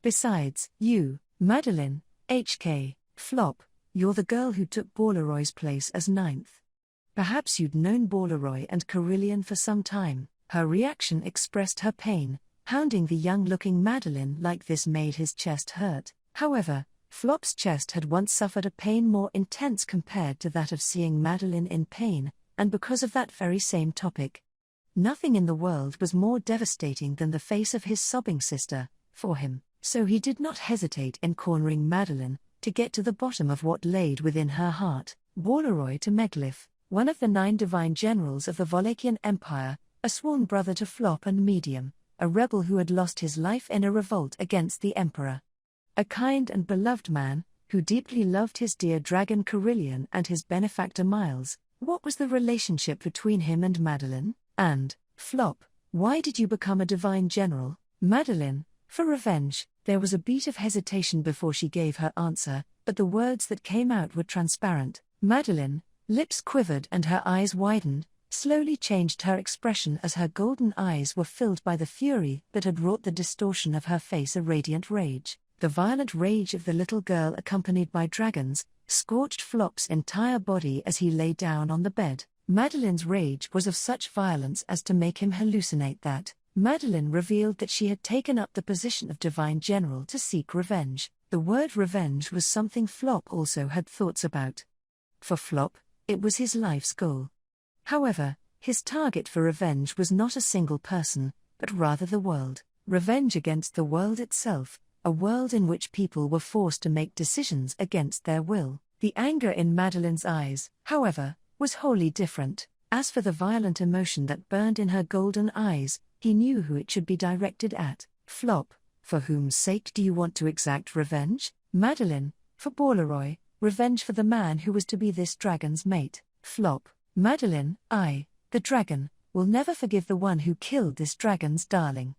Besides, you, Madeline, HK, Flop, you're the girl who took Balaroy's place as ninth. Perhaps you'd known Balaroy and Carillion for some time. Her reaction expressed her pain. Hounding the young-looking Madeline like this made his chest hurt. However, Flop's chest had once suffered a pain more intense compared to that of seeing Madeline in pain, and because of that very same topic. Nothing in the world was more devastating than the face of his sobbing sister, for him, so he did not hesitate in cornering Madeline, to get to the bottom of what laid within her heart. Balaroy to Meglif, one of the 9 divine generals of the Volakian Empire, a sworn brother to Flop and Medium, a rebel who had lost his life in a revolt against the Emperor. A kind and beloved man, who deeply loved his dear dragon Carillion and his benefactor Miles. What was the relationship between him and Madeline? And, Flop, why did you become a divine general? Madeline, for revenge. There was a beat of hesitation before she gave her answer, but the words that came out were transparent. Madeline, lips quivered and her eyes widened, slowly changed her expression as her golden eyes were filled by the fury that had wrought the distortion of her face a radiant rage. The violent rage of the little girl accompanied by dragons, scorched Flop's entire body as he lay down on the bed. Madeline's rage was of such violence as to make him hallucinate that. Madeline revealed that she had taken up the position of Divine General to seek revenge. The word revenge was something Flop also had thoughts about. For Flop, it was his life's goal. However, his target for revenge was not a single person, but rather the world. Revenge against the world itself, a world in which people were forced to make decisions against their will. The anger in Madeline's eyes, however, was wholly different. As for the violent emotion that burned in her golden eyes, he knew who it should be directed at. Flop, for whose sake do you want to exact revenge? Madeline, for Balaroy, revenge for the man who was to be this dragon's mate. Flop, Madeline, I, the dragon, will never forgive the one who killed this dragon's darling.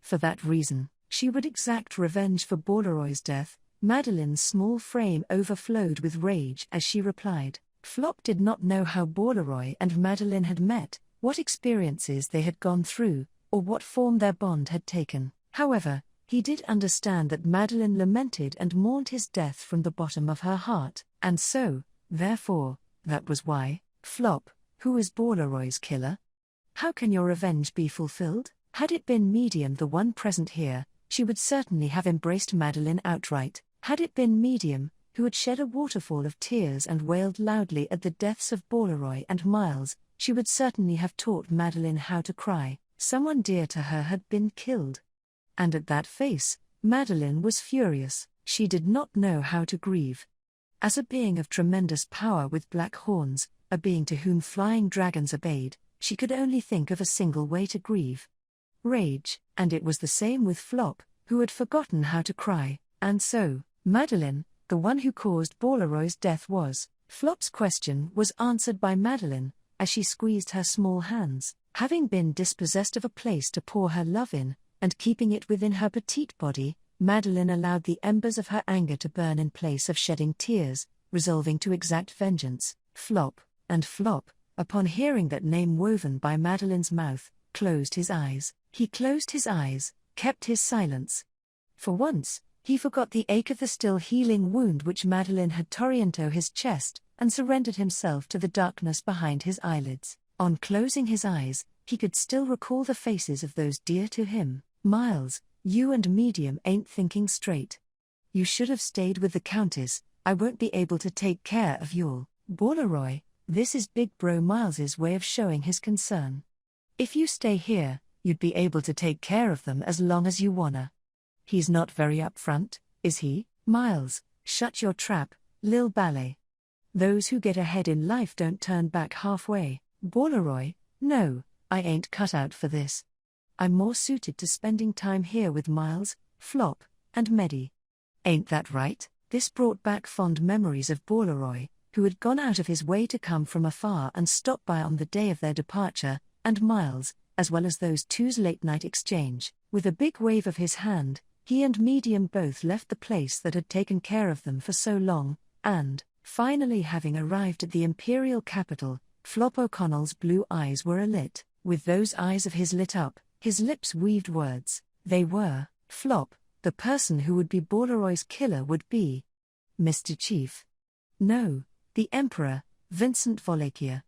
For that reason, she would exact revenge for Balaroy's death. Madeline's small frame overflowed with rage as she replied. Flop did not know how Balaroy and Madeline had met, what experiences they had gone through, or what form their bond had taken. However, he did understand that Madeline lamented and mourned his death from the bottom of her heart, and so, therefore, that was why. Flop, who is Balaroy's killer? How can your revenge be fulfilled? Had it been Medium the one present here, she would certainly have embraced Madeline outright. Had it been Medium, who had shed a waterfall of tears and wailed loudly at the deaths of Balaroy and Miles, she would certainly have taught Madeline how to cry. Someone dear to her had been killed. And at that face, Madeline was furious. She did not know how to grieve. As a being of tremendous power with black horns, a being to whom flying dragons obeyed, she could only think of a single way to grieve. Rage, and it was the same with Flop, who had forgotten how to cry, and so, Madeline, the one who caused Balaroy's death was. Flop's question was answered by Madeline, as she squeezed her small hands. Having been dispossessed of a place to pour her love in, and keeping it within her petite body, Madeline allowed the embers of her anger to burn in place of shedding tears, resolving to exact vengeance. Flop, and Flop, upon hearing that name woven by Madeline's mouth, closed his eyes. He closed his eyes, kept his silence. For once, he forgot the ache of the still healing wound which Madeline had torn into his chest, and surrendered himself to the darkness behind his eyelids. On closing his eyes, he could still recall the faces of those dear to him. Miles, you and Medium ain't thinking straight. You should have stayed with the Countess. I won't be able to take care of y'all. Balaroy, this is Big Bro Miles's way of showing his concern. If you stay here, you'd be able to take care of them as long as you wanna. He's not very upfront, is he? Miles, shut your trap, lil ballet. Those who get ahead in life don't turn back halfway. Balaroy, no, I ain't cut out for this. I'm more suited to spending time here with Miles, Flop, and Medi. Ain't that right? This brought back fond memories of Balaroy, who had gone out of his way to come from afar and stop by on the day of their departure, and Miles, as well as those two's late-night exchange. With a big wave of his hand, he and Medium both left the place that had taken care of them for so long, and, finally having arrived at the imperial capital, Flop O'Connell's blue eyes were alit. With those eyes of his lit up, his lips weaved words. They were, Flop, the person who would be Balaroy's killer would be Mr. Chief. No, the Emperor, Vincent Volakia.